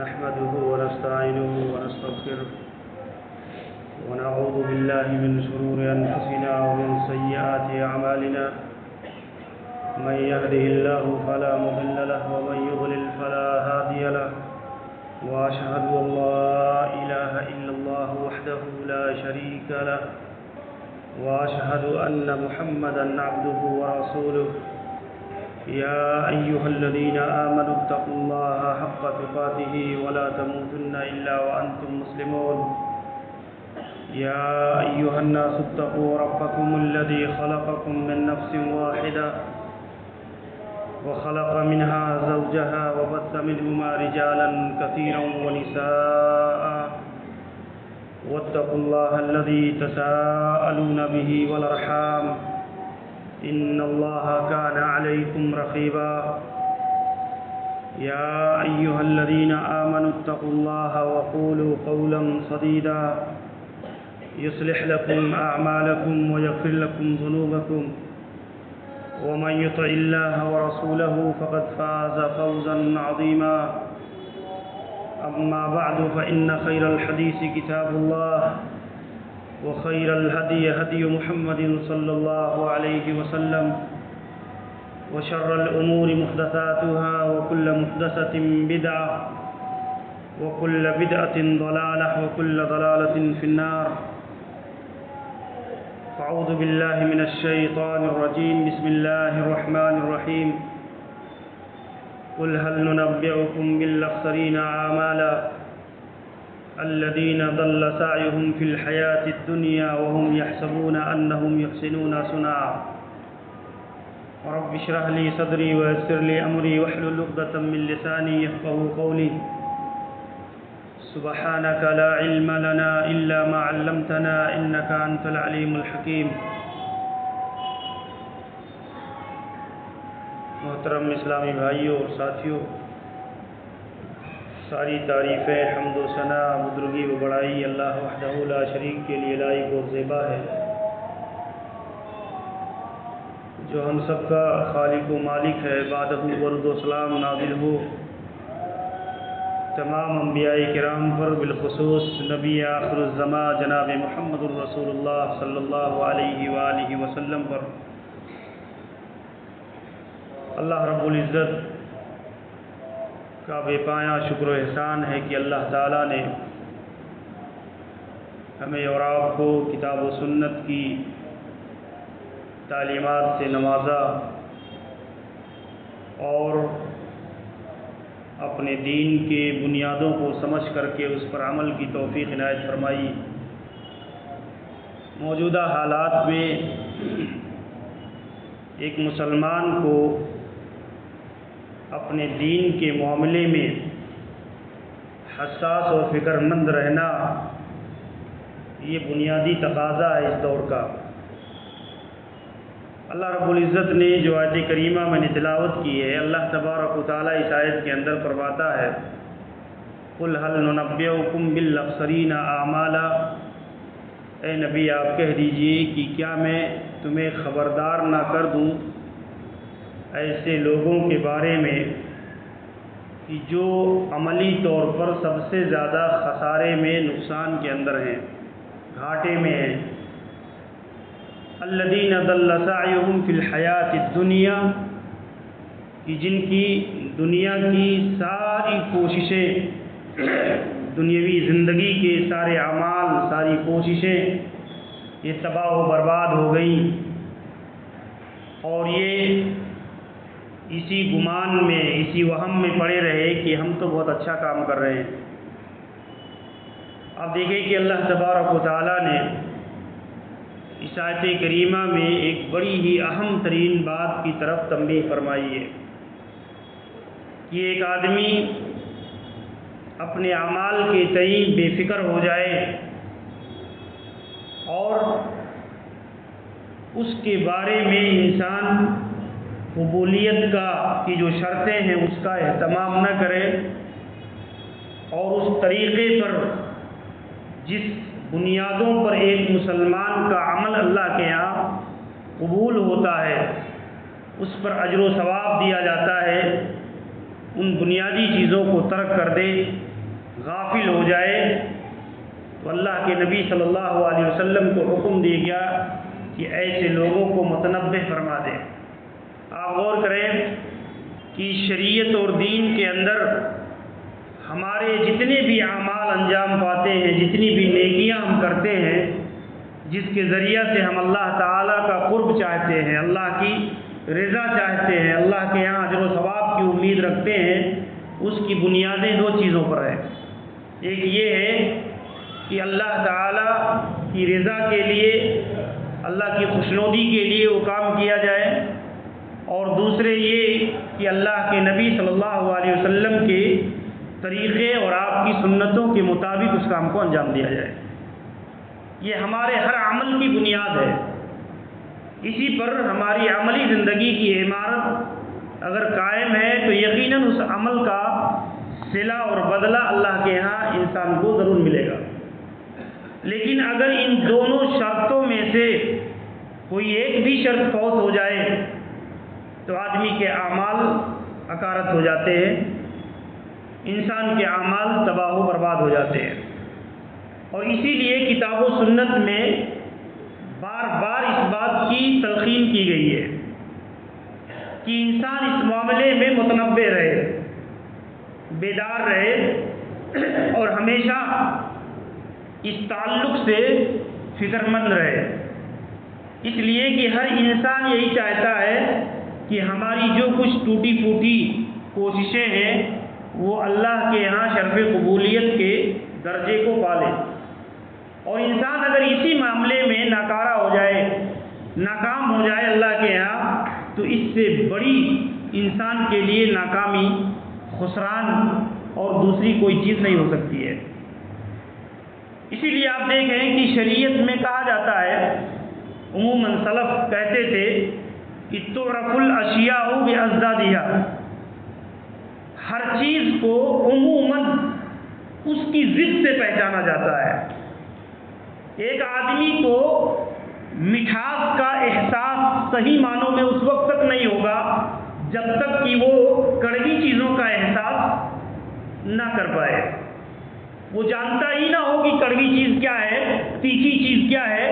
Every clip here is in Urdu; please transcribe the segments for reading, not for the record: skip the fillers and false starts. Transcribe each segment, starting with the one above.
نحمده ونستعينه ونستغفره ونعوذ بالله من شرور أنفسنا ومن سيئات أعمالنا من يهده الله فلا مضل له ومن يضلل فلا هادي له وأشهد أن لا إله إلا الله وحده لا شريك له وأشهد أن محمدًا عبده ورسوله يا أيها الذين آمنوا اتقوا الله حق تقاته ولا تموتن إلا وأنتم مسلمون يا أيها الناس اتقوا ربكم الذي خلقكم من نفس واحدة وخلق منها زوجها وبث منهما رجالا كثيرا ونساء واتقوا الله الذي تساءلون به والأرحام إن الله كان عليكم رقيبا يا أيها الذين آمنوا اتقوا الله وقولوا قولا سديدا يصلح لكم أعمالكم ويغفر لكم ذنوبكم ومن يطع الله ورسوله فقد فاز فوزا عظيما أما بعد فإن خير الحديث كتاب الله وخير الهدي هدي محمد صلى الله عليه وسلم وشر الأمور محدثاتها وكل محدثة بدعة وكل بدعة ضلالة وكل ضلالة في النار فأعوذ بالله من الشيطان الرجيم بسم الله الرحمن الرحيم قل هل ننبئكم بالأخسرين أعمالا الذين ضل سعيهم في الحياة الدنيا وهم يحسبون أنهم يحسنون صنعا رب اشرح لي صدري ويسر لي أمري واحلل عقدة من لساني يفقهوا قولي سبحانك لا علم لنا إلا ما علمتنا إنك أنت العليم الحكيم محترم اسلامی بھائیوں اور ساتھیوں، ساری تعریفیں حمد و ثنا بزرگی و بڑائی اللہ وحدہ لا شریک کے لیے لائق اور زیبا ہے، جو ہم سب کا خالق و مالک ہے۔ بعدہ درود و سلام نازل ہو تمام انبیاء کرام پر، بالخصوص نبی آخر الزمان جناب محمد الرسول اللہ صلی اللہ علیہ وآلہ وسلم پر۔ اللہ رب العزت کا بے پایاں شکر و احسان ہے کہ اللہ تعالیٰ نے ہمیں اور آپ کو کتاب و سنت کی تعلیمات سے نوازا اور اپنے دین کے بنیادوں کو سمجھ کر کے اس پر عمل کی توفیق عنایت فرمائی۔ موجودہ حالات میں ایک مسلمان کو اپنے دین کے معاملے میں حساس اور فکر مند رہنا یہ بنیادی تقاضا ہے اس دور کا۔ اللہ رب العزت نے جو آیت کریمہ میں نے تلاوت کی ہے، اللہ تبارک و تعالیٰ اس آیت کے اندر فرماتا ہے قل هل ننبئکم بالاخسرین اعمالا، اے نبی آپ کہہ دیجئے کہ کیا میں تمہیں خبردار نہ کر دوں ایسے لوگوں کے بارے میں کہ جو عملی طور پر سب سے زیادہ خسارے میں، نقصان کے اندر ہیں، گھاٹے میں ہیں۔ الذین ضل سعیہم فی الحیاۃ الدنیا، کہ جن کی دنیا کی ساری کوششیں، دنیاوی زندگی کے سارے اعمال، ساری کوششیں یہ تباہ و برباد ہو گئیں، اور یہ اسی گمان میں، اسی وہم میں پڑے رہے کہ ہم تو بہت اچھا کام کر رہے ہیں۔ آپ دیکھیں کہ اللہ تبارک و تعالیٰ نے اس آیت کریمہ میں ایک بڑی ہی اہم ترین بات کی طرف تنبیہ فرمائی ہے کہ ایک آدمی اپنے اعمال کے تئیں بے فکر ہو جائے اور اس کے بارے میں انسان قبولیت کی جو شرطیں ہیں اس کا اہتمام نہ کرے، اور اس طریقے پر جس بنیادوں پر ایک مسلمان کا عمل اللہ کے یہاں قبول ہوتا ہے، اس پر اجر و ثواب دیا جاتا ہے، ان بنیادی چیزوں کو ترک کر دے غافل ہو جائے تو اللہ کے نبی صلی اللہ علیہ وسلم کو حکم دیا گیا کہ ایسے لوگوں کو متنبہ فرما دیں۔ آپ غور کریں کہ شریعت اور دین کے اندر ہمارے جتنے بھی اعمال انجام پاتے ہیں، جتنی بھی نیکیاں ہم کرتے ہیں، جس کے ذریعہ سے ہم اللہ تعالیٰ کا قرب چاہتے ہیں، اللہ کی رضا چاہتے ہیں، اللہ کے یہاں اجر و ثواب کی امید رکھتے ہیں، اس کی بنیادیں دو چیزوں پر ہیں۔ ایک یہ ہے کہ اللہ تعالیٰ کی رضا کے لیے، اللہ کی خوشنودی کے لیے وہ کام کیا جائے، اور دوسرے یہ کہ اللہ کے نبی صلی اللہ علیہ وسلم کے طریقے اور آپ کی سنتوں کے مطابق اس کام کو انجام دیا جائے۔ یہ ہمارے ہر عمل کی بنیاد ہے۔ اسی پر ہماری عملی زندگی کی عمارت اگر قائم ہے تو یقیناً اس عمل کا صلہ اور بدلہ اللہ کے یہاں انسان کو ضرور ملے گا۔ لیکن اگر ان دونوں شرطوں میں سے کوئی ایک بھی شرط فوت ہو جائے تو آدمی کے اعمال اکارت ہو جاتے ہیں، انسان کے اعمال تباہ و برباد ہو جاتے ہیں۔ اور اسی لیے کتاب و سنت میں بار بار اس بات کی تلقین کی گئی ہے کہ انسان اس معاملے میں متنبہ رہے، بیدار رہے، اور ہمیشہ اس تعلق سے فکر مند رہے، اس لیے کہ ہر انسان یہی چاہتا ہے کہ ہماری جو کچھ ٹوٹی پھوٹی کوششیں ہیں وہ اللہ کے یہاں شرف قبولیت کے درجے کو پالے، اور انسان اگر اسی معاملے میں ناکارہ ہو جائے، ناکام ہو جائے اللہ کے یہاں، تو اس سے بڑی انسان کے لیے ناکامی، خسران اور دوسری کوئی چیز نہیں ہو سکتی ہے۔ اسی لیے آپ دیکھیں کہ شریعت میں کہا جاتا ہے، عموماً سلف کہتے تھے کہ تعرف الاشیاء بأضدادها، ہر چیز کو عموماً اس کی ضد سے پہچانا جاتا ہے۔ ایک آدمی کو مٹھاس کا احساس صحیح معنوں میں اس وقت تک نہیں ہوگا جب تک کہ وہ کڑوی چیزوں کا احساس نہ کر پائے، وہ جانتا ہی نہ ہو کہ کڑوی چیز کیا ہے، تیکھی چیز کیا ہے،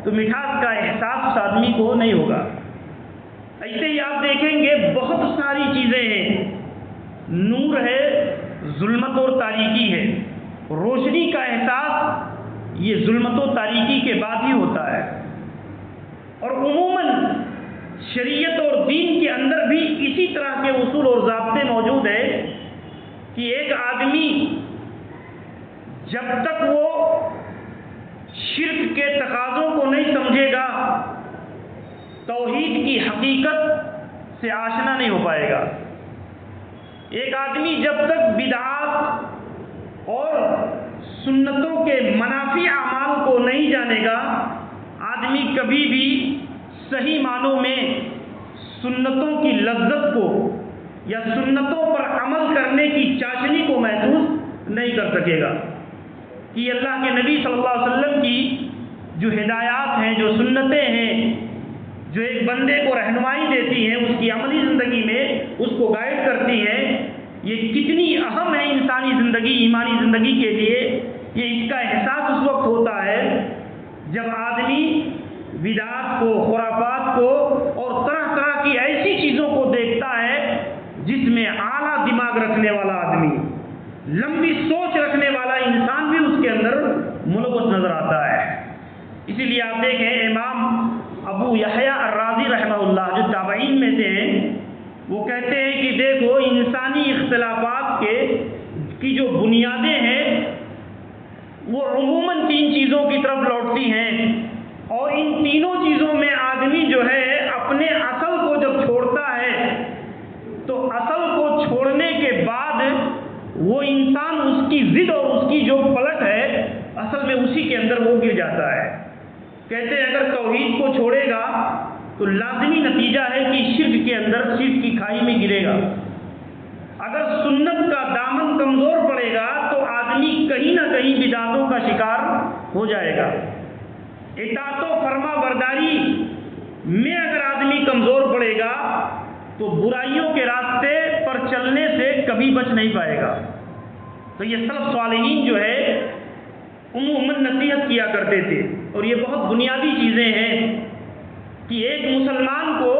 تو مٹھاس کا احساس اس آدمی کو نہیں ہوگا۔ ایسے ہی آپ دیکھیں گے بہت ساری چیزیں ہیں، نور ہے، ظلمت اور تاریکی ہے، روشنی کا احساس یہ ظلمت و تاریکی کے بعد ہی ہوتا ہے۔ اور عموماً شریعت اور دین کے اندر بھی اسی طرح کے اصول اور ضابطے موجود ہیں کہ ایک آدمی جب تک وہ شرک کے تقاضوں کو نہیں سمجھے گا، توحید کی حقیقت سے آشنا نہیں ہو پائے گا۔ ایک آدمی جب تک بدعات اور سنتوں کے منافی اعمال کو نہیں جانے گا، آدمی کبھی بھی صحیح معنوں میں سنتوں کی لذت کو یا سنتوں پر عمل کرنے کی چاشنی کو محسوس نہیں کر سکے گا۔ کہ اللہ کے نبی صلی اللہ علیہ وسلم کی جو ہدایات ہیں، جو سنتیں ہیں، جو ایک بندے کو رہنمائی دیتی ہیں، اس کی عملی زندگی میں اس کو گائیڈ کرتی ہیں، یہ کتنی اہم ہے انسانی زندگی، ایمانی زندگی کے لیے، یہ اس کا احساس اس وقت ہوتا ہے جب آدمی بدعات کو، خرافات کو اور طرح طرح کی ایسی چیزوں کو دیکھتا ہے جس میں اعلیٰ دماغ رکھنے والا آدمی، لمبی سوچ رکھنے والا انسان بھی اس کے اندر ملوث نظر آتا ہے۔ اسی لیے آپ دیکھیں امام ابو یحییٰ الرازی رحمہ اللہ جو تابعین میں سے ہیں، وہ کہتے ہیں کہ دیکھو انسانی اختلافات کی جو بنیادیں ہیں وہ عموماً تین چیزوں کی طرف لوٹتی ہیں، اور ان تینوں چیزوں میں آدمی جو ہے اپنے اصل کو جب چھوڑتا ہے تو اصل کو چھوڑنے کے بعد وہ انسان اس کی ضد اور اس کی جو پلٹ ہے اصل میں اسی کے اندر وہ گر جاتا ہے۔ کہتے ہیں اگر توحید کو چھوڑے گا تو لازمی نتیجہ ہے کہ شرک کے اندر، شرک کی کھائی میں گرے گا۔ اگر سنت کا دامن کمزور پڑے گا تو آدمی کہیں نہ کہیں بدعتوں کا شکار ہو جائے گا۔ اطاعت و فرما برداری میں اگر آدمی کمزور پڑے گا تو برائیوں کے راستے پر چلنے سے کبھی بچ نہیں پائے گا۔ تو یہ سلف صالحین جو ہے عموماً نصیحت کیا کرتے تھے، اور یہ بہت بنیادی چیزیں ہیں کہ ایک مسلمان کو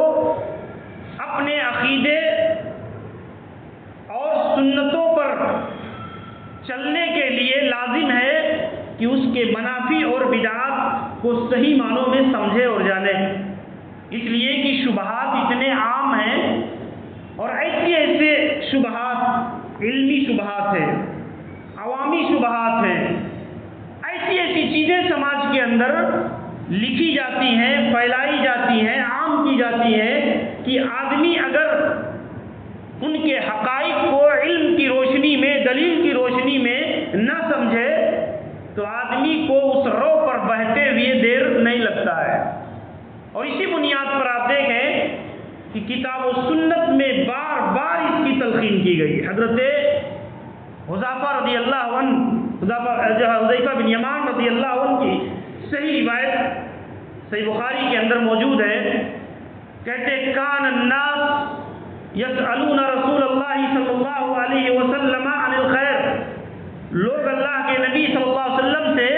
اپنے عقیدے اور سنتوں پر چلنے کے لیے لازم ہے کہ اس کے منافی اور بدعات کو صحیح معنوں میں سمجھے اور جانے، اس لیے کہ شبہات اتنے عام ہیں، اور ایسے شبہات علمی شبہات ہیں، عوامی شبہات ہیں، ایسی چیزیں سماج کے اندر لکھی جاتی ہیں، پھیلائی جاتی ہیں، عام کی جاتی ہیں کہ آدمی اگر ان کے حقائق کو علم کی روشنی میں، دلیل کی روشنی میں نہ سمجھے تو آدمی کو اس رو پر بہتے ہوئے دیر نہیں لگتا ہے۔ اور اسی بنیاد پر آپ دیکھیں کہ کتاب و سنت میں بار بار اس کی تلقین کی گئی۔ حضرت حذیفہ رضی اللہ عنہ، حذیفہ بن یمان رضی اللہ عنہ کی صحیح روایت صحیح بخاری کے اندر موجود ہے، کہتے کان الناس یسألون رسول اللہ صلی اللہ علیہ وسلم عن الخیر، لوگ اللہ کے نبی صلی اللہ علیہ وسلم سے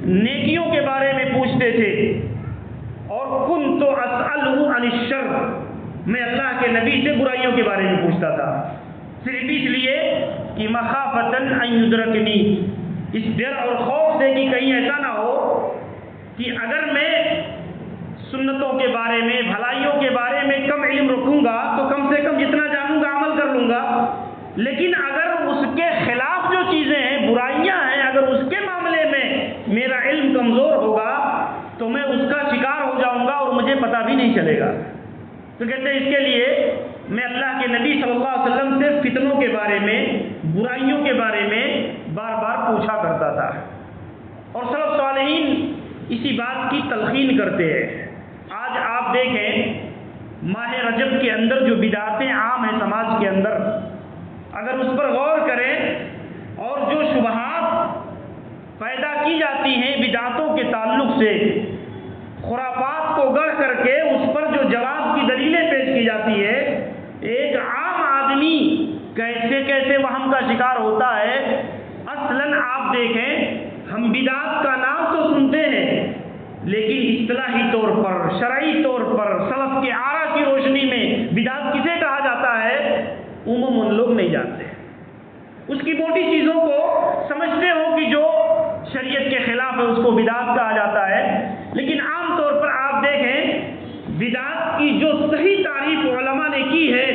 نیکیوں کے بارے میں پوچھتے تھے، اور کنت اسألہ عن الشر، میں اللہ کے نبی سے برائیوں کے بارے میں پوچھتا تھا، صرف اس لیے کہ مخافتن ان یدرکنی، اس ڈر اور خوف سے کہ کہیں ایسا نہ ہو کہ اگر میں سنتوں کے بارے میں، بھلائیوں کے بارے میں کم علم رکھوں گا تو کم سے کم جتنا جانوں گا عمل کر لوں گا، لیکن اگر اس کے خلاف جو چیزیں ہیں، برائیاں ہیں، اگر اس کے معاملے میں میرا علم کمزور ہوگا تو میں اس کا شکار ہو جاؤں گا اور مجھے پتہ بھی نہیں چلے گا۔ تو کہتے ہیں اس کے لیے میں اللہ کے نبی صلی اللہ علیہ وسلم سے فتنوں کے بارے میں، برائیوں کے بارے میں بار بار پوچھا کرتا تھا، اور سلف صالحین اسی بات کی تلقین کرتے ہیں۔ آج آپ دیکھیں ماہ رجب کے اندر جو بدعتیں عام ہیں سماج کے اندر، اگر اس پر غور کریں اور جو شبہات پیدا کی جاتی ہیں بدعتوں کے تعلق سے، خرافات کو گڑھ کر کے اس پر جو جواب کی دلیلیں پیش کی جاتی ہے، ایک عام آدمی کیسے کیسے وہم کا شکار ہوتا ہے۔ اصلاً آپ دیکھیں ہم بدعت کا نام تو سنتے ہیں، لیکن اصطلاحی طور پر، شرعی طور پر، سلف کے آرا کی روشنی میں بدعت کسے کہا جاتا ہے عموماً لوگ نہیں جانتے۔ اس کی موٹی چیزوں کو سمجھتے ہو کہ جو شریعت کے خلاف ہے اس کو بدعت کہا جاتا ہے، لیکن عام طور پر آپ دیکھیں بدعت کی جو صحیح تعریف علماء نے کی ہے،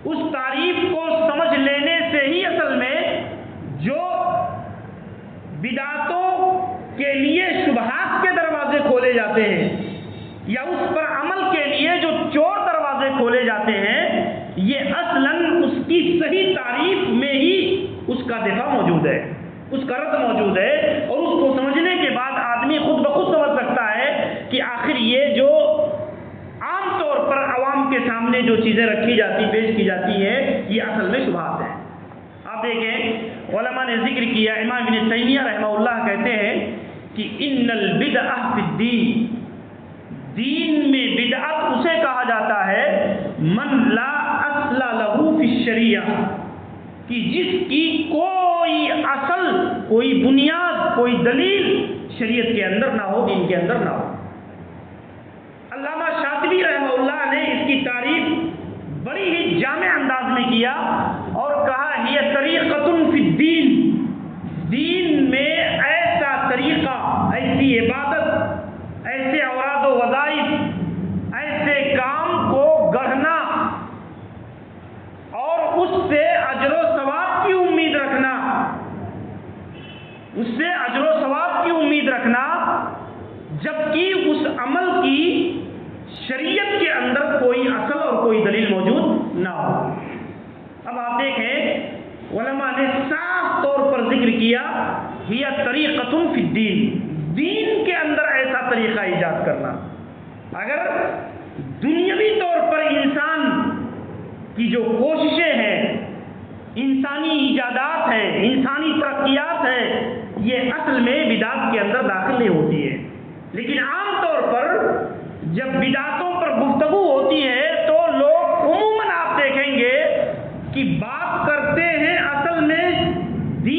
اس تعریف کو سمجھ لینے سے ہی اصل میں جو بدعتوں کے لیے شبہات کے دروازے کھولے جاتے ہیں، یا اس پر عمل کے لیے جو چور دروازے کھولے جاتے ہیں، یہ اصلاً اس کی صحیح تعریف میں ہی اس کا دفاع موجود ہے، اس کا رد موجود ہے، اور اس کو سمجھنے کے بعد آدمی خود بخود سمجھ سکتا ہے کہ آخر یہ جو عام طور پر عوام کے سامنے جو چیزیں رکھی جاتی، پیش کی جاتی ہے، یہ اصل میں شبہات ہیں۔ آپ دیکھیں علماء نے ذکر کیا، امام ابن تیمیہ رحمہ اللہ کہتے ہیں کہ ان البدعہ فی الدین، دین میں بدعت اسے کہا جاتا ہے من لا اصل لہ فی الشریعہ، کہ جس کی کوئی اصل، کوئی بنیاد، کوئی دلیل شریعت کے اندر نہ ہو، دین کے اندر نہ ہو۔ علامہ شاطبی رحمہ اللہ نے اس کی تعریف بڑی ہی جامع انداز میں کیا اور کہا یہ طریقۃ فی الدین، دین میں ایسا طریقہ، ایسی عبادت، ایسے اوراد و وظائف، ایسے کام کو گڑھنا اور اس سے اجر و ثواب کی امید رکھنا، اس سے اجر و ثواب کی امید رکھنا، جبکہ اس عمل کی شریعت کے اندر کوئی اصل اور کوئی دلیل موجود نہ ہو۔ اب آپ دیکھیں علماء نے صاف طور پر ذکر کیا ہی طریقۃ فی الدین، دین کے اندر ایسا طریقہ ایجاد کرنا۔ اگر دنیاوی طور پر انسان کی جو کوششیں ہیں، انسانی ایجادات ہیں، انسانی ترقیات ہیں، یہ اصل میں بدعت کے اندر داخل نہیں ہوتی ہے، لیکن عام طور پر جب بدعتوں پر گفتگو ہوتی ہے تو لوگ عموماً آپ دیکھیں گے کہ بات کرتے ہیں اصل میں دین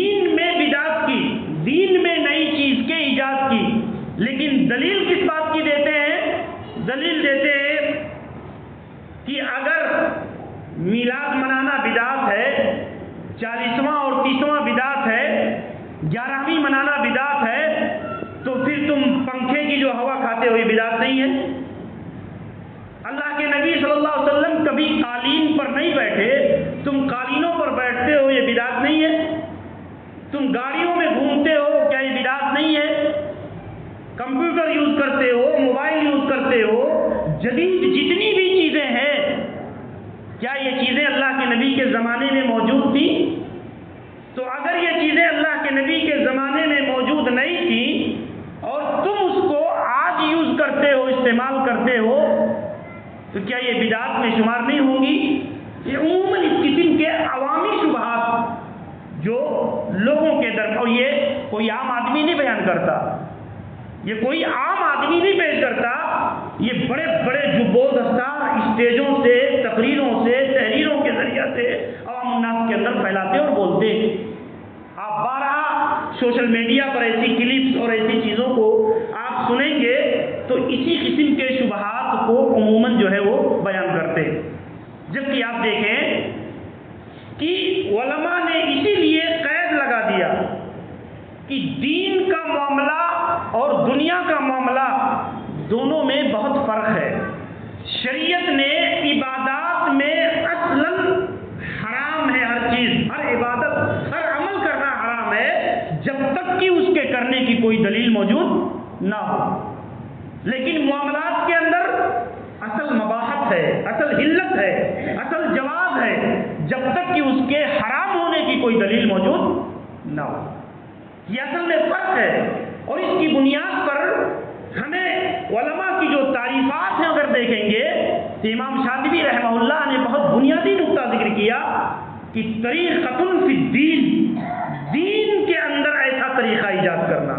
میلاد منانا بدعت ہے، 40واں اور 30واں بدعت ہے، 11ویں منانا بدعت ہے، تو پھر تم پنکھے کی جو ہوا کھاتے ہو یہ بدعت نہیں ہے؟ اللہ کے نبی صلی اللہ علیہ وسلم کبھی قالین پر نہیں بیٹھے، تم قالینوں پر بیٹھتے ہو، یہ بدعت نہیں ہے؟ تم گاڑیوں میں گھومتے ہو، کیا یہ بدعت نہیں ہے؟ کمپیوٹر یوز کرتے ہو، موبائل یوز کرتے ہو، جدید جتنی بھی چیزیں ہیں، کیا یہ چیزیں اللہ کے نبی کے زمانے میں موجود تھیں؟ تو اگر یہ چیزیں اللہ کے نبی کے زمانے میں موجود نہیں تھیں اور تم اس کو آج یوز کرتے ہو، استعمال کرتے ہو، تو کیا یہ بدعات میں شمار نہیں ہوں گی؟ یہ عموماً اس قسم کے عوامی شبہات جو لوگوں کے اور یہ کوئی عام آدمی نہیں بیان کرتا، یہ کوئی عام آدمی نہیں پیش کرتا، یہ بڑے بڑے جبو دستار اسٹیجوں سے، تقریروں سے، تحریروں کے ذریعے سے عوام الناس کے اندر پھیلاتے اور بولتے ہیں۔ آپ بارہا سوشل میڈیا پر ایسی کلپس اور ایسی چیزوں کو آپ سنیں گے تو اسی قسم کے شبہات کو عموماً جو ہے وہ بیان کرتے ہیں، جبکہ آپ دیکھیں کہ علماء نے اسی لیے قید لگا دیا کہ دین کا معاملہ اور دنیا کا معاملہ دونوں میں بہت فرق ہے۔ شریعت نے عبادات میں اصلاً حرام ہے، ہر چیز، ہر عبادت، ہر عمل کرنا حرام ہے جب تک کہ اس کے کرنے کی کوئی دلیل موجود نہ ہو، لیکن معاملات کے اندر اصل مباحت ہے، اصل حلت ہے، اصل جواز ہے جب تک کہ اس کے حرام ہونے کی کوئی دلیل موجود نہ ہو۔ یہ اصل میں فرق ہے، اور اس کی بنیاد پر ہمیں علماء کی جو تعریفات ہیں اگر دیکھیں گے تو امام شاطبی رحمہ اللہ نے بہت بنیادی نقطہ ذکر کیا کہ طریقۃ فی الدین، دین کے اندر ایسا طریقہ ایجاد کرنا،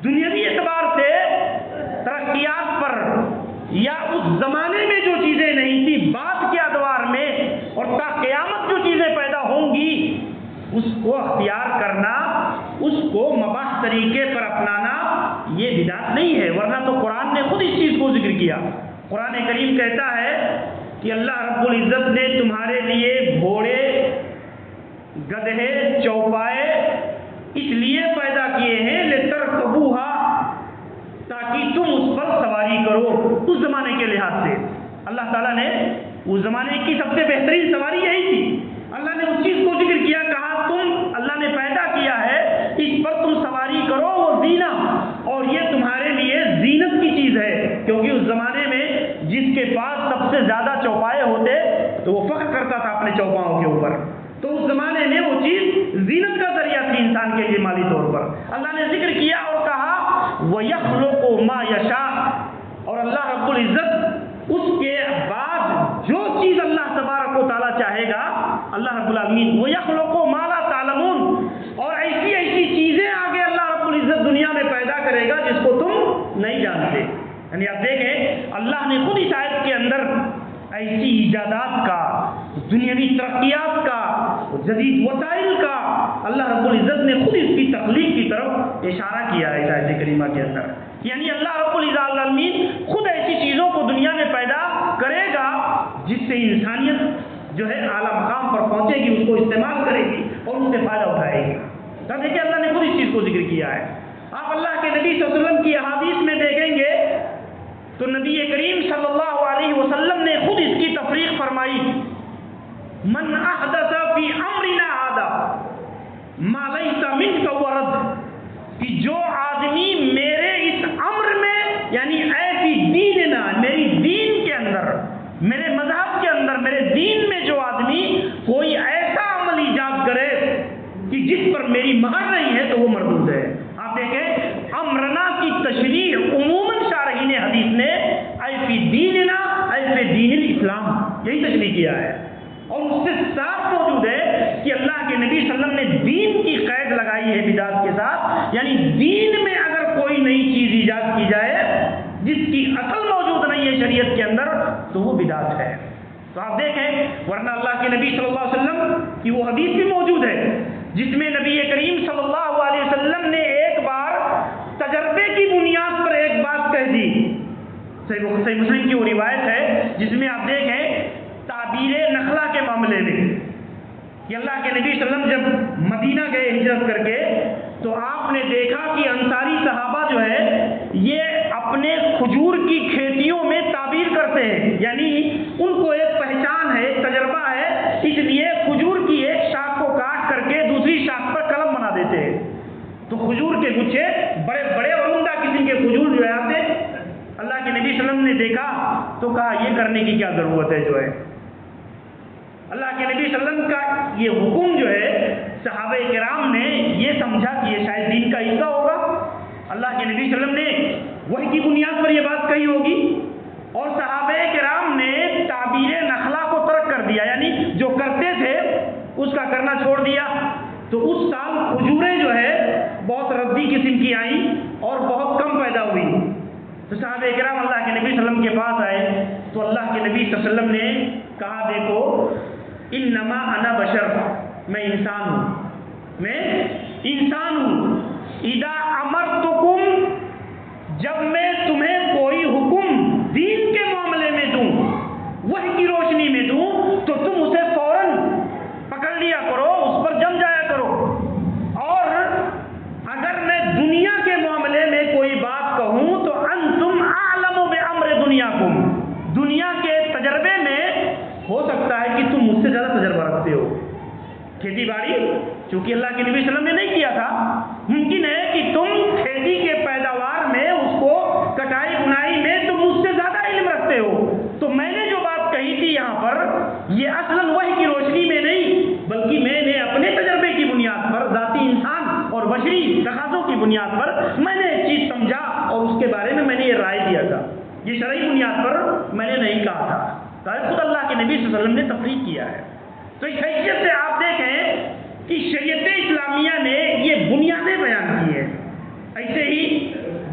دنیاوی اعتبار سے ترقیات پر یا اس زمانے میں جو چیزیں نہیں تھی بعد کے ادوار میں اور تا قیامت جو چیزیں پیدا ہوں گی اس کو اختیار کرنا، اس کو مباح طریقے پر اپنانا، یہ بدعت نہیں ہے، ورنہ تو قرآن نے خود اس چیز کو ذکر کیا۔ قرآن کریم کہتا ہے کہ اللہ رب العزت نے تمہارے لیے گھوڑے، گدھے، چوپائے اس لیے پیدا کیے ہیں لترکبوها، تاکہ تم اس پر سواری کرو۔ اس زمانے کے لحاظ سے اللہ تعالیٰ نے اس زمانے کی سب سے بہترین سواری یہی تھی، اللہ نے اس چیز کو ذکر کیا، کہا تم اللہ نے پیدا کیا ہے، اس پر تم سواری کرو، وہ زینہ، اور یہ تمہارے لیے زینت کی چیز ہے، کیونکہ اس زمانے میں جس کے پاس سب سے زیادہ چوپائے ہوتے تو وہ فخر کرتا تھا اپنے چوپاؤں کے اوپر، تو اس زمانے میں وہ چیز زینت کا ذریعہ تھی انسان کے لیے مالی طور پر۔ اللہ نے ذکر کیا اور کہا وَيَخْلُقُ مَا يَشَاءُ، اور اللہ رب العزت اس کے بعد جو چیز اللہ تبارک و تعالیٰ چاہے گا، اللہ رب العالمین وَيَخْلُقُ مَا لَا تَعْلَمُونَ، اور ایسی ایسی چیزیں آگے اللہ رب العزت دنیا میں پیدا کرے گا جس کو تم نہیں جانتے۔ یعنی آپ دیکھیں اللہ نے خود اس آیت کے اندر ایسی ایجادات کا، دنیاوی ترقیات کا، جدید وسائل کا اللہ رب العزت نے خود اس کی تخلیق کی طرف اشارہ کیا ہے اس آیت کریمہ کے اندر۔ یعنی اللہ رب العالمین خود ایسی چیزوں کو دنیا میں پیدا کرے گا جس سے انسانیت جو ہے اعلیٰ مقام پر پہنچے گی، اس کو استعمال کرے گی اور اس سے فائدہ اٹھائے گی۔ تب دیکھیں اللہ نے خود اس چیز کو ذکر کیا ہے۔ آپ اللہ کے نبی صلی اللہ علیہ وسلم کی احادیث میں دیکھیں گے تو نبی کریم صلی اللہ علیہ وسلم نے خود اس کی تفریق فرمائی، من احدث فی امرنا ھذا ما لیس منہ فہو رد، کہ جو آدمی میرے اس امر میں، یعنی اے فی دیننا، میری دین کے اندر، میرے مذہب کے اندر، میرے دین میں جو آدمی کوئی ایسا عمل ایجاد کرے کہ جس پر میری مہر نہیں ہے تو وہ مردود ہے۔ آپ دیکھیں امرنا کی تشریح عموماً شارحین حدیث نے اے فی دیننا، اے فی دین الاسلام، یہی تشریح کیا ہے، اور اس سے صاف موجود ہے کہ اللہ کے نبی صلی اللہ علیہ وسلم نے دین کی قید لگائی ہے بدعت کے ساتھ، یعنی دین میں اگر کوئی نئی چیز ایجاد کی جائے جس کی اصل موجود نہیں ہے شریعت کے اندر تو وہ بدعت ہے۔ تو آپ دیکھیں ورنہ اللہ کے نبی صلی اللہ علیہ وسلم کی وہ حدیث بھی موجود ہے جس میں نبی کریم صلی اللہ علیہ وسلم نے ایک بار تجربے کی بنیاد پر ایک بات کہہ دی، صحیح مسلم کی وہ روایت ہے جس میں آپ دیکھیں تعبیر نخلا کے معاملے معاملے میں کہ اللہ کے نبی صلی اللہ علیہ وسلم جب مدینہ گئے ہجرت کر کے تو آپ نے دیکھا کہ انصاری صحابہ جو ہے یہ اپنے کھجور کی کھیتیوں میں تعبیر کرتے ہیں، یعنی ان کو ایک پہچان ہے، ایک تجربہ ہے، اس لیے کھجور کی ایک شاخ کو کاٹ کر کے دوسری شاخ پر قلم بنا دیتے ہیں۔ تو کھجور کے گچھے بڑے بڑے اور عمدہ قسم کے کھجور جو ہے آتے، اللہ کے نبی صلی اللہ علیہ وسلم نے دیکھا تو کہا یہ کرنے کی کیا ضرورت ہے جو ہے۔ اللہ کے نبی صلی اللہ علیہ وسلم کا یہ حکم جو ہے صحابہ کرام نے یہ سمجھا کہ یہ شاید دین کا حصہ ہوگا، اللہ کے نبی صلی اللہ علیہ وسلم نے وحی کی بنیاد پر یہ بات کہی ہوگی، اور صحابہ کرام نے تعبیر نخلا کو ترک کر دیا، یعنی جو کرتے تھے اس کا کرنا چھوڑ دیا۔ تو اس سال کھجوریں جو ہے بہت ردی قسم کی آئیں اور بہت کم پیدا ہوئی۔ تو صحابہ کرام اللہ کے نبی صلی اللہ علیہ وسلم کے پاس آئے تو اللہ کے نبی صلی اللہ علیہ وسلم نے کہا دیکھو انما انا بشر، میں انسان ہوں، میں انسان ہوں، اذا امرتکم، جب میں تمہیں کوئی حکم دین کے معاملے میں دوں، وحی کی روشنی میں دوں تو تم اسے فوراً پکڑ لیا کرو، اس پر جم جایا کرو، اور اگر میں دنیا کے معاملے میں کوئی بات کہوں تو انتم اعلم بامر دنیاکم، دنیا کے تجربے میں ہو سکتا ہے کہ تم مجھ سے زیادہ تجربہ رکھتے ہو۔ کھیتی باڑی چونکہ اللہ کے نبی صلی اللہ علیہ وسلم نے نہیں کیا تھا، ممکن ہے کہ تم کھیتی کے پیداوار میں، اس کو کٹائی بنائی میں تم مجھ سے زیادہ علم رکھتے ہو، تو میں نے جو بات کہی تھی یہاں پر یہ اصلاً وحی کی روشنی میں نہیں بلکہ میں نے اپنے تجربے کی بنیاد پر، ذاتی انسان اور بشری تقاضوں کی بنیاد پر میں نے ایک چیز سمجھا اور اس کے بارے میں نے یہ رائے دیا تھا، یہ شرعی بنیاد پر میں نے نہیں کہا تھا، خود اللہ کے نبی صلی اللہ علیہ وسلم نے تفریق کیا ہے۔ تو اس حیثیت سے آپ دیکھیں کہ شریعت اسلامیہ نے یہ بنیادیں بیان کی ہیں۔ ایسے ہی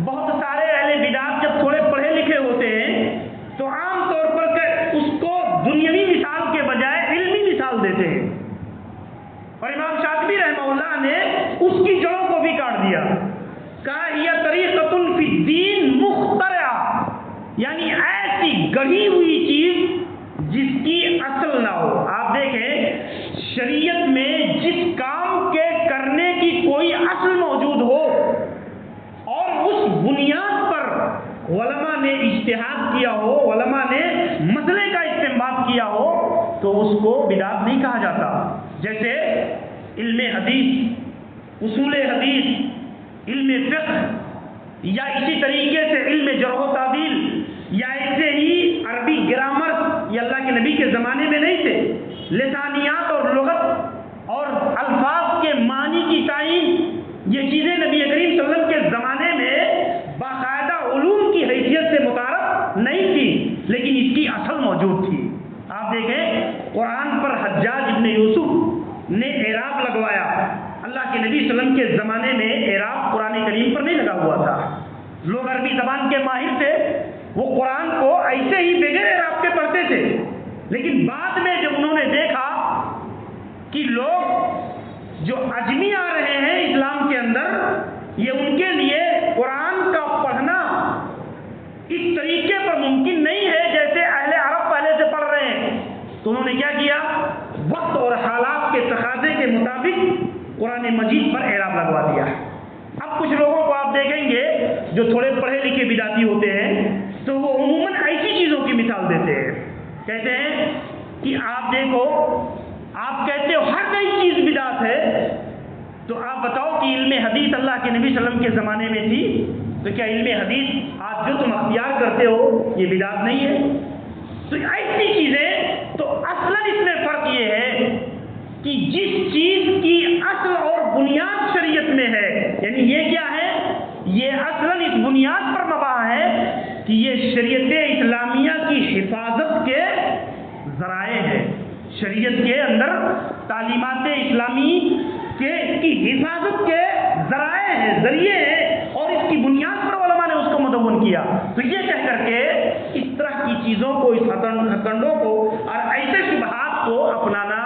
بہت سارے اہل بدعت جب تھوڑے پڑھے لکھے ہوتے ہیں تو عام طور پر اس کو دنیاوی مثال کے بجائے علمی مثال دیتے ہیں، اور امام شاطبی رحمہ اللہ نے اس کی جڑوں کو بھی کاٹ دیا، کہا یہ طریقۃ فی الدین مخترعہ، یعنی ایسی گڑھی ہوئی چیز جس کی اصل نہ ہو۔ آپ دیکھیں شریعت میں جس کام کے کرنے کی کوئی اصل موجود ہو اور اس بنیاد پر علماء نے اجتہاد کیا ہو، علماء نے مسئلے کا استنباط کیا ہو تو اس کو بدعت نہیں کہا جاتا۔ جیسے علم حدیث، اصول حدیث، علم فقہ، یا اسی طریقے سے علم جرح و تعدیل، یا ایسے ہی عربی گرامر، یہ اللہ کے نبی کے زمانے میں نہیں تھے، لسانیات اور لغت اور الفاظ کے معنی کی تعین، یہ چیزیں نبی کریم صلی اللہ علیہ وسلم کے زمانے میں باقاعدہ علوم کی حیثیت سے متعارف نہیں تھی، لیکن اس کی اصل موجود تھی۔ آپ دیکھیں قرآن پر حجاج ابن یوسف نے اعراب لگوایا، اللہ کے نبی صلی اللہ علیہ وسلم کے زمانے میں اعراب قرآن کریم پر نہیں لگا ہوا تھا، لوگ عربی زبان کے ماہر تھے، وہ قرآن کو ایسے ہی بغیر اعراب کے پڑھتے تھے، لیکن بعد میں جب انہوں نے دیکھا کہ لوگ جو اجمی آ رہے ہیں اسلام کے اندر، یہ ان کے لیے قرآن کا پڑھنا اس طریقے پر ممکن نہیں ہے جیسے اہل عرب پہلے سے پڑھ رہے ہیں، تو انہوں نے کیا کیا، وقت اور حالات کے تقاضے کے مطابق قرآن مجید پر اعراب لگوا دیا۔ اب کچھ لوگوں کو آپ دیکھیں گے جو تھوڑے پڑھے لکھے بدعتی ہوتے ہیں تو وہ عموماً ایسی چیزوں کی مثال دیتے ہیں، کہتے ہیں کہ آپ دیکھو، آپ کہتے ہو ہر نئی چیز بدعت ہے، تو آپ بتاؤ کہ علم حدیث اللہ کے نبی صلی اللہ علیہ وسلم کے زمانے میں تھی، تو کیا علم حدیث آج جو تم اختیار کرتے ہو یہ بدعت نہیں ہے؟ تو ایسی چیزیں، تو اصلاً اس میں فرق یہ ہے کہ جس چیز کی اصل اور بنیاد شریعت میں ہے، یعنی یہ کیا ہے، یہ اصلاً اس بنیاد پر مباح ہے کہ یہ شریعت اسلامیہ کی حفاظت کے ذرائع ہے، شریعت کے اندر تعلیمات اسلامی کی حفاظت کے ذرائع ہیں، ذریعے ہیں، اور اس کی بنیاد پر علماء نے اس کو مدون کیا۔ تو یہ کہہ کر کے اس طرح کی چیزوں کو، اس ہتھکنڈوں کو اور ایسے شبہات کو اپنانا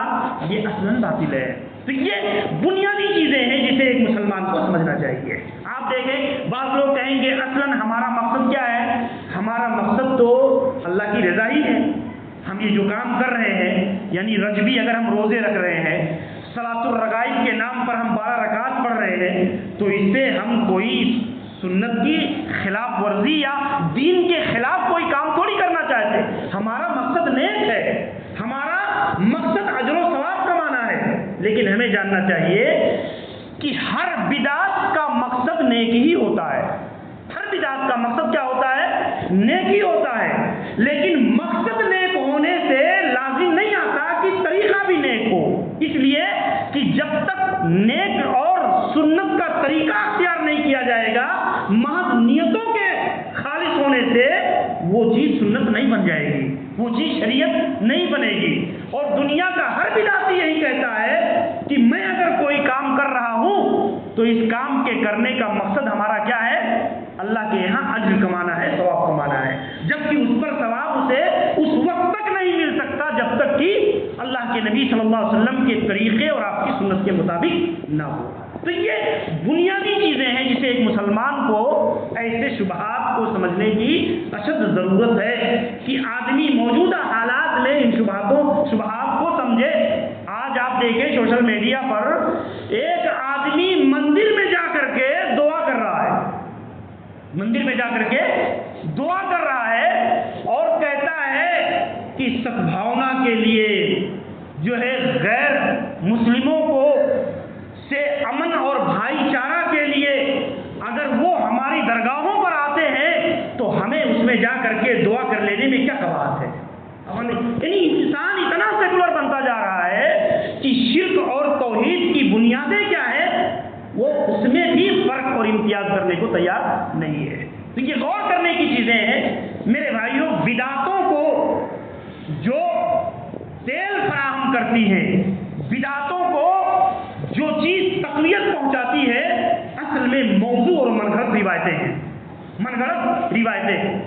یہ اصلاً باطل ہے۔ تو یہ بنیادی چیزیں ہیں جسے ایک مسلمان کو سمجھنا چاہیے۔ آپ دیکھیں بعض لوگ کہیں گے اصلاً ہمارا مقصد کیا ہے، ہمارا مقصد تو اللہ کی رضا ہی ہے، ہم یہ جو کام کر رہے ہیں، یعنی رجبی اگر ہم روزے رکھ رہے ہیں، صلاۃ الرغائب کے نام پر ہم 12 رکعات پڑھ رہے ہیں، تو اس سے ہم کوئی سنت کی خلاف ورزی یا دین کے خلاف کوئی کام تھوڑی کرنا چاہتے. ہمارا مقصد نیک ہے، ہمارا مقصد اجر و ثواب کمانا ہے. لیکن ہمیں جاننا چاہیے کہ ہر بدعت کا مقصد نیک ہی ہوتا ہے. ہر بدعت کا مقصد کیا ہوتا ہے؟ نیک ہی ہوتا ہے. لیکن مقصد نیک ہونے سے لازم نہیں آتا کہ طریقہ بھی نیک ہو. اس لیے کہ جب تک نیک اور سنت کا طریقہ اختیار نہیں کیا جائے گا، محض نیتوں کے خالص ہونے سے وہ چیز سنت نہیں بن جائے گی، وہ چیز شریعت نہیں بنے گی. اور دنیا کا ہر بدعتی یہی کہتا ہے کہ میں اگر کوئی کام کر رہا ہوں تو اس کام کے کرنے کا مقصد ہمارا کیا ہے؟ اللہ کے یہاں اجر کمانا ہے، ثواب کمانا ہے. جبکہ اس پر ثواب اسے اس وقت تک نہیں مل سکتا جب تک کہ اللہ کے نبی صلی اللہ علیہ وسلم کے طریقے اور آپ کی سنت کے مطابق نہ ہو. تو یہ بنیادی چیزیں ہیں جسے ایک مسلمان کو ایسے شبہات کو سمجھنے کی اشد ضرورت ہے کہ آدمی موجودہ حالات میں ان شبہات کو سمجھے. آج آپ دیکھیں سوشل میڈیا پر ایک آدمی مندر میں جا کر کے دعا کر رہا ہے، مندر میں جا کر کے دعا کر رہا ہے اور کہتا ہے کہ سدبھاونا کے لیے جو ہے غیر مسلموں کو سے امن اور بھائی چارہ کے لیے اگر وہ ہماری درگاہوں پر آتے ہیں تو ہمیں اس میں جا کر کے دعا کر لینے میں کیا قباحت ہے؟ یعنی انسان اتنا سیکولر بنتا جا رہا ہے کہ شرک اور توحید کی بنیادیں کیا ہے وہ اس میں بھی فرق اور امتیاز کرنے کو تیار نہیں ہے. تو یہ غور کرنے کی چیزیں ہیں میرے بھائیوں. بدعتوں کو جو تیل فراہم کرتی ہیں، بدعتوں کو جو چیز تقویت پہنچاتی ہے، اصل میں موضوع اور من گھڑت روایتیں ہیں. من گھڑت روایتیں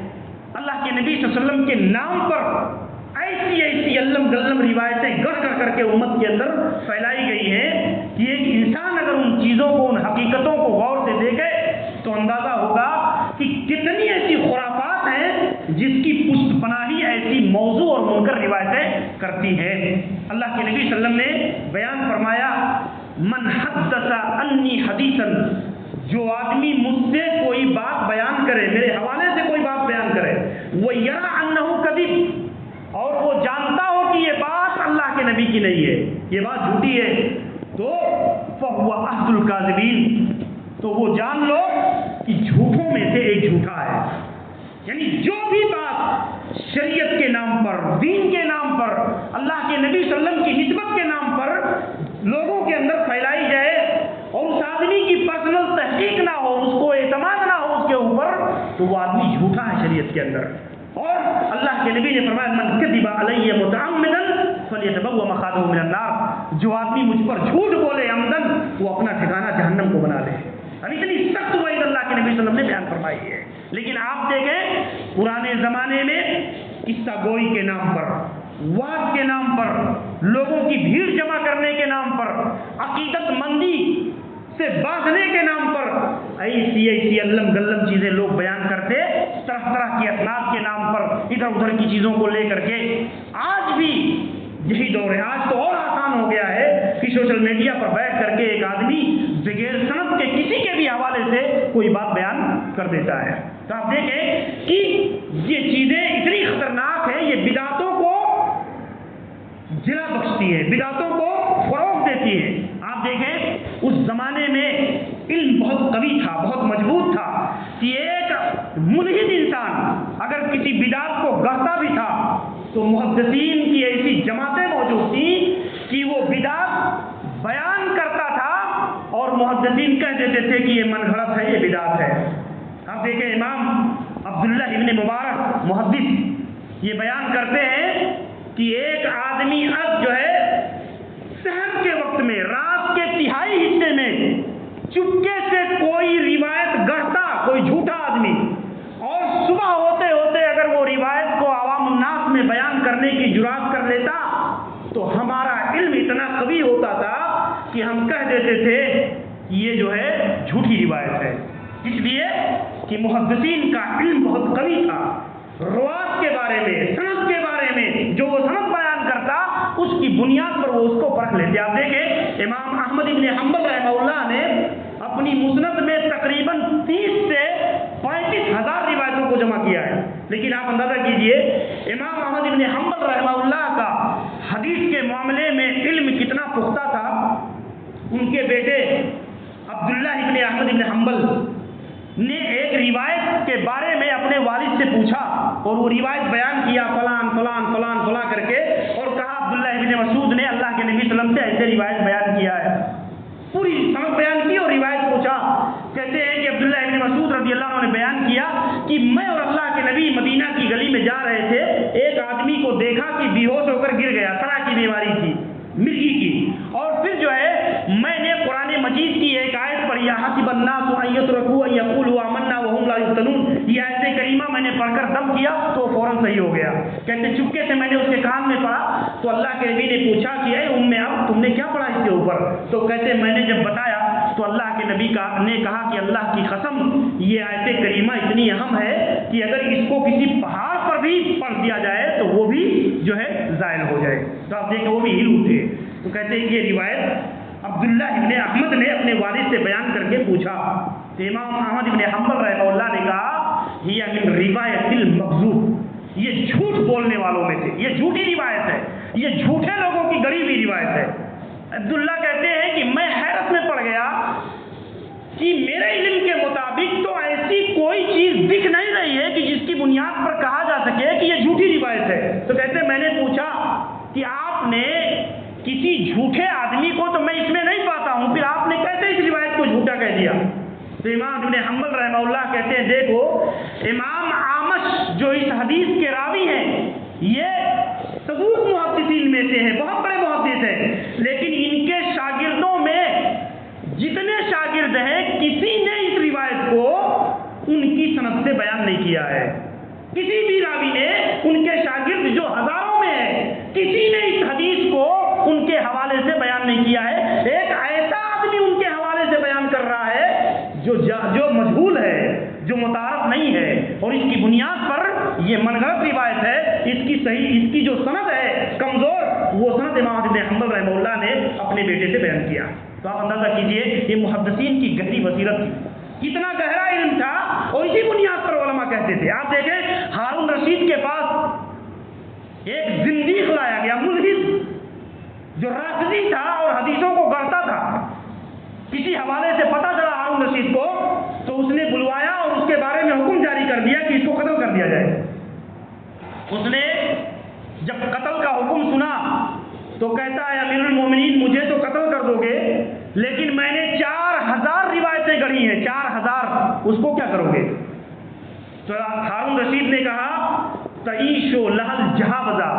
اللہ کے نبی صلی اللہ علیہ وسلم کے نام پر ایسی علم گلم روایتیں گڑھ کر کے امت کے اندر پھیلائی گئی ہیں کہ ایک انسان اگر ان چیزوں کو، ان حقیقتوں کو غور سے دیکھے تو اندازہ ہوگا کہ کتنی ایسی خرافات ہیں جس کی پشت پناہی ایسی موضوع اور منکر روایتیں کرتی ہیں. اللہ کے نبی صلی اللہ علیہ وسلم نے بیان فرمایا، من حدث انی حدیثا، جو آدمی مجھ سے کوئی بات بیان کرے، میرے حوالے سے کوئی بات بیان کرے، وہ یرا انہ کذب، اور وہ جانتا ہو کہ یہ بات اللہ کے نبی کی نہیں ہے، یہ بات جھوٹی ہے، تو فہو احد الکاذبین، تو وہ جان لو کہ جھوٹوں میں سے ایک جھوٹا ہے. یعنی جو بھی بات شریعت کے نام پر، دین کے نام پر، اللہ کے نبی صلی اللہ علیہ وسلم کی نسبت کے نام پر لوگوں کے اندر پھیلائی جائے اور اس آدمی کی پرسنل تحقیق نہ ہو، اس کو اعتماد نہ ہو اس کے اوپر، تو وہ آدمی جھوٹا ہے شریعت کے اندر. اور اللہ کے نبی نے فرمایا، من کذب علی متعمدا فلیتبوأ مقعدہ من النار، جو آدمی مجھ پر جھوٹ بولے عمدن وہ اپنا ٹھکانہ جہنم کو بنا لے. اب اتنی سخت وعید اللہ کے نبی صلی اللہ علیہ وسلم نے بیان فرمائی ہے. لیکن آپ دیکھیں پرانے زمانے میں قصہ گوئی کے نام پر، وعظ کے نام پر، لوگوں کی بھیڑ جمع کرنے کے نام پر، عقیدت مندی سے باندھنے کے نام پر ایسی علم گلم چیزیں لوگ بیان کرتے، طرح طرح کی اسناد کے نام پر ادھر ادھر کی چیزوں کو لے کر کے. آج بھی یہی دور ہے. آج تو اور آسان ہو گیا ہے کہ سوشل میڈیا پر بیٹھ کر کے ایک آدمی بغیر سند کے کسی کے بھی حوالے سے کوئی بات بیان کر دیتا ہے. تو آپ دیکھیں کہ یہ چیزیں اتنی خطرناک ہیں، یہ بدعتوں کو جلا بخشتی ہے، بدعتوں کو فروغ دیتی ہے. آپ دیکھیں اس زمانے میں علم بہت قوی تھا، بہت مضبوط تھا کہ ایک ملحد انسان اگر کسی بدعت کو گڑھتا بھی تھا تو محدثین کی ایسی جماعتیں موجود تھیں کہ وہ بدعت بیان کرتا تھا اور محدثین کہہ دیتے تھے کہ یہ من گھڑت ہے، یہ بدعت ہے. آپ دیکھیں امام عبداللہ ابن مبارک محدث یہ بیان کرتے ہیں کہ ایک آدمی اب جو ہے سحر کے وقت میں، رات کے تہائی حصے میں چپکے سے کوئی روایت گڑھتا، کوئی جھوٹا آدمی، اور صبح ہوتے ہوتے اگر وہ روایت کو عوام الناس میں بیان کرنے کی جرات کر لیتا تو ہمارا علم اتنا قوی ہوتا تھا کہ ہم کہہ دیتے تھے کہ یہ جو ہے جھوٹی روایت ہے. اس لیے کہ محدثین کا علم بہت قوی تھا. روات کے بارے میں، سند کے بارے میں جو وہ سند بیان کرتا اس کی بنیاد پر وہ اس کو پرکھ لیتے. آپ دیکھیں امام احمد ابن حنبل رحمہ اللہ نے اپنی مسند میں تقریباً 30 سے 35 ہزار روایتوں کو جمع کیا ہے. لیکن آپ اندازہ کیجئے امام احمد ابن حنبل رحمہ اللہ کا حدیث کے معاملے میں علم کتنا پختہ تھا. ان کے بیٹے عبداللہ ابن احمد ابن حنبل نے ایک روایت کے بارے میں اپنے والد سے پوچھا اور وہ روایت بیان کیا فلان فلان فلان فلاں کر کے، اور کہا عبداللہ ابن مسعود نے اللہ کے نبی صلی اللہ علیہ وسلم سے ایسے روایت بیان کیا ہے. پوری سند بیان کی اور روایت پوچھا. کہتے ہیں کہ عبداللہ ابن مسعود رضی اللہ عنہ نے بیان کیا کہ میں اور اللہ کے نبی مدینہ کی گلی میں جا رہے تھے، ایک آدمی کو دیکھا کہ بے ہوش ہو کر گر گیا، سرا کی بیماری تھی، مرگی کی. اور پھر جو ہے میں نے قرآن مجید کی ایک آیت پڑھی حسب الناس ان یترکوا ان یقولوا آمنا وهم لا یفتنون، یہ آیت کریمہ میں نے پڑھ کر دم کیا تو فوراً صحیح ہو گیا. کہتے چپکے سے میں نے اس کے کان میں پڑھا تو اللہ کے نبی نے پوچھا کہ اے اب تم نے کیا پڑھا اس کے اوپر؟ تو کہتے میں نے جب بتایا تو اللہ کے نبی نے کہا کہ اللہ کی قسم یہ آیت کریمہ اتنی اہم ہے کہ اگر اس کو کسی پہاڑ پر بھی پڑھ دیا جائے تو وہ بھی جو ہے زائل ہو جائے. تو آپ دیکھیں وہ بھی ہل اٹھے. تو کہتے ہیں کہ یہ روایت عبداللہ ابن احمد نے اپنے والد سے بیان کر کے پوچھا. تو امام احمد ابن حنبل رحمہ اللہ نے کہا ہی من روایت المکذوب، یہ جھوٹ بولنے والوں میں سے، یہ جھوٹی روایت ہے، یہ جھوٹے لوگوں کی گڑی ہوئی روایت ہے. عبداللہ کہتے ہیں کہ میں حیرت میں پڑ گیا کہ میرے علم کے مطابق تو ایسی کوئی چیز دکھ نہیں رہی ہے کہ جس کی بنیاد پر کہا جا سکے کہ یہ جھوٹی روایت ہے. تو کہتے ہیں میں نے پوچھا کہ آپ نے کسی جھوٹے آدمی کو تو میں اس میں نہیں پاتا ہوں، پھر آپ نے کیسے اس روایت کو جھوٹا کہہ دیا؟ تو امام ابن حنبل رحمہ اللہ کہتے ہیں دیکھو امام اعمش جو اس حدیث کے راوی ہیں یہ صدوق محدثین میں سے ہیں، بہت بڑے محدث ہیں، لیکن ان کے شاگردوں میں جتنے شاگرد ہیں کسی نے اس روایت کو ان کی سند سے بیان نہیں کیا ہے. کسی بھی راوی نے، ان کے شاگرد جو ہزاروں میں ہیں، کسی نے اس حدیث کو ان کے حوالے سے بیان نہیں کیا ہے. ایک ایسا آدمی ان کے حوالے سے بیان کر رہا ہے جو مجہول ہے، جو متعارف نہیں ہے، اور اس کی بنیاد پر یہ منگڑت روایت ہے. اس کی جو سند ہے کمزور، وہ سند امام ابن حنبل رحمہ اللہ نے اپنے بیٹے سے بیان کیا. تو آپ اندازہ کیجئے یہ محدثین کی گہری بصیرت تھی، کتنا گہرا علم تھا، اور اسی بنیاد پر علماء کہتے تھے. آپ دیکھیں ہارون رشید کے پاس ایک زندیق لایا گیا، ملحد جو رافضی تھا اور حدیثوں کو گڑھتا تھا. کسی حوالے سے پتہ چلا ہارون رشید کو تو اس نے بلوایا اور اس کے بارے میں حکم جاری کر دیا کہ اس کو قتل کر دیا جائے. اس نے جب قتل کا حکم سنا تو کہتا ہے امیر المومنین مجھے تو قتل کر دو گے، لیکن میں نے 4000 روایتیں گڑھی ہیں، 4000، اس کو کیا کرو گے؟ تو ہارون رشید نے کہا تعیش و لہل جہابذا،